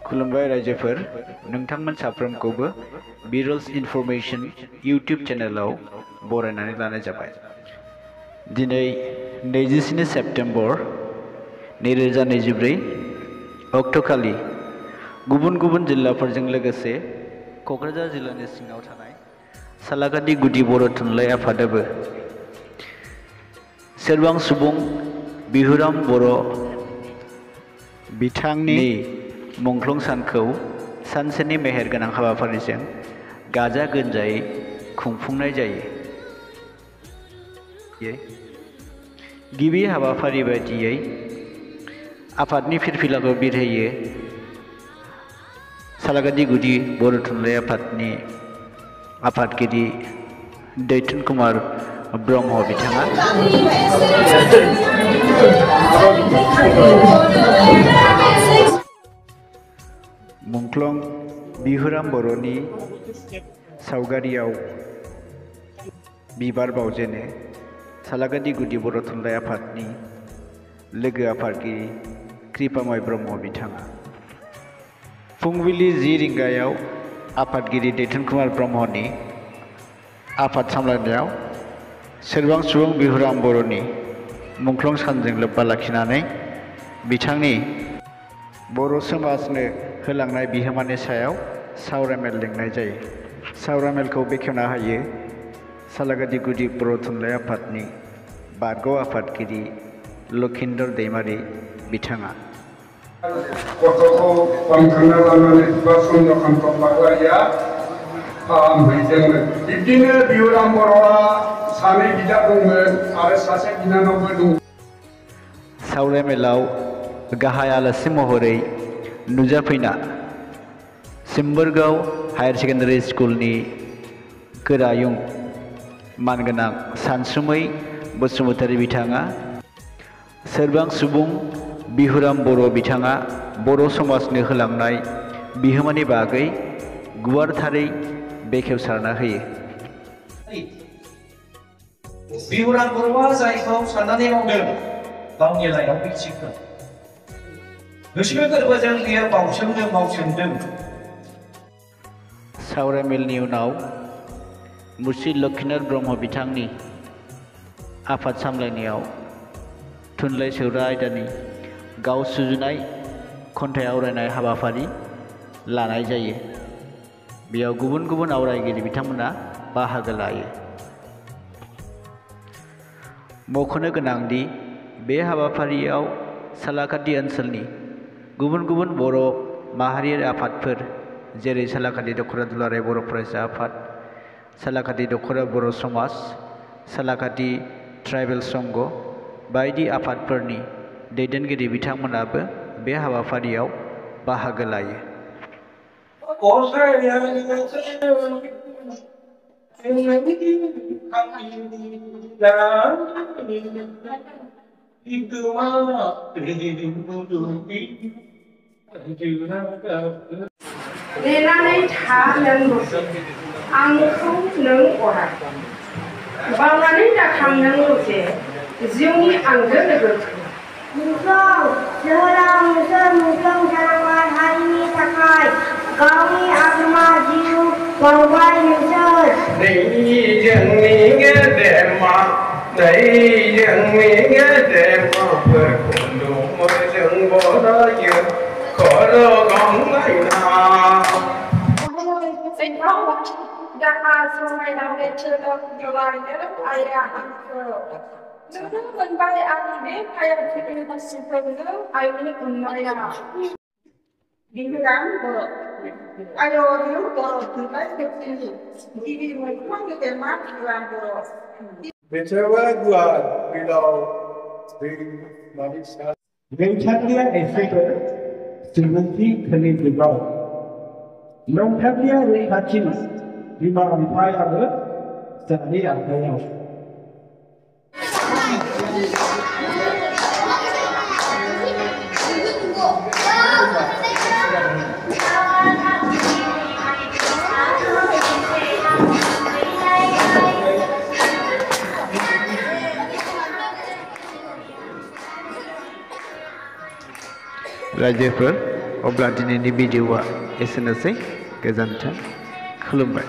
खुलुमबाय रायजोफोर नोंथांमोन साफ्रोमखौबो बिरल्स इनफरमेशन यूट्यूब चैनलाव बरायनानै लानाय जाबाय। दिनै 24 सेप्टेम्बर 2024 अक्ट'खालि गुबुन गुबुन जिल्लाफोरजों लोगोसे क'क्राझार जिल्लानि सिङाव थानाय सालाकाटि गुदि बर' थुनलाइ आफादाबो सेरबां सुबुं बिहुराम बर' बिथांनि मुंख्लं सानखौ सानसेनि मेहेरगोनां हाबाफारिजों गाजा गोमजायै खुंफुंनाय जायो। गिबि हाबाफारि बायदियै आफादनि फिरफिलाखौ बिरहोयो सालाकाटि गुदि बर' थुनलाइ आफादनि आफादगिरि दैथुन कुमार ब्रह्म बिथाङा। मुंख्लं बिहुराम बर'नि सावगारियाव बिबार बावजेनो सालाकाटि गुदि बर' थुनलाइ आफादनि लोगो आफादगिरि कृपामय ब्रह्म बिथाङा। फुंबिलि 10 रिंगायाव आफादगिरि दैथुन कुमार ब्रह्मनि आफाद सामलायनायाव सेरबां सुबुं बिहुराम बर'नि मुंख्लं सानजों लोब्बा लाखिनानै बिथांनि बर' समाजनो होलांनाय बिहोमानि सायाव सावरायमेल लिंनाय जायो। सावरायमेलखौ बेखेवना होयो सालाकाटि गुदि बर' थुनलाइ आफादनि बारग' आफादगिरि लखिन्दर दैमारि बिथाङा। गथ'खौ बांखांना लानानै बा सन्देखान्थ लाग्राया फाहामहैदोंमोन। बिब्दिनो बिहुराम बर'आ सानै बिदा दंमोन आरो सासे बिनानावबो दं। सावरायमेलाव गाहाय आलासि महरै नुजाफैना सिम्बोरगाव हायार सेकेन्डारि स्कुलनि गोरायुं मानगोनां सानसुमै बसुमतारी बिथाङा सेरबां सुबुं बिहुराम बर' बिथाङा बर' समाजनो होलांनाय बिहोमानि बागै गुवारथारै बेखेवसारना होयो। बिहुराम बर'आ जायखौ साननानै मावदों गावनि लाइयाव मिथिगौ। गोसो गोरबोजों बियो मावसोमदों। सावरायमेलनि उनाव मुर्शिद लक्ष्मीनाथ ब्रह्म बिथांनि आफाद सामलायनायाव थुनलाइ सौरा आयदानि गाव सुजुनाय खन्थाइ आवरायनाय हाबाफारि लानाय जायो। बेयाव गुबुन गुबुन आवरायगिरि बिथांमोना बाहागो लायो। मख'नो गोनांदि बे हाबाफारियाव सालाकाटि ओनसोलनि गुबुन गुबुन बर' माहारियारि आफादफोर जेरै सालाकाटि दख'रा दुलाराय बर' फरायसा आफाद, सालाकाटि दख'रा बर' समाज, सालाकाटि ट्राइबेल संघ बायदि आफादफोरनि दैदेनगिरि बिथांमोनाबो बे हाबाफारियाव बाहागो लायो। नेनानै था नों दसे आंखौ नों अराय बावनानै दाथां नों दसे जिउनि आंगो लोगोखौ। मुंख्लं जोहोलाव नोंसोर मुंख्लं जानांबाय हारिनि थाखाय गावनि आगोमा जिउ बावबाय नोंसोर। जोंनि गेदेरमाफोरखौ जों बरायो खर' गंलायना। दाहा समायनानै थोलायनो आइया आंखौ नुनो मोनबाय आंनि बे फायाथिनि मानसिफोरनो आइनि अननाया। बिहुराम बर' आय'नो बर' थुनलाइ सोरजिनि गिबि मुंख्लं गेदेरमा बिहुराम बर'। बेसेबा गुवार गोलाव दैमानि सा नोंथांनिया एसेफोर सोंथि खोलि जुगाव नोंथांनिया रैखाथि बिमा बिफायाबो जोंनि आखायाव। रायजोफोर अब्ला दिनैनि भिडिअआ एसेनोसै गोजोन्थों खुलुमबाय।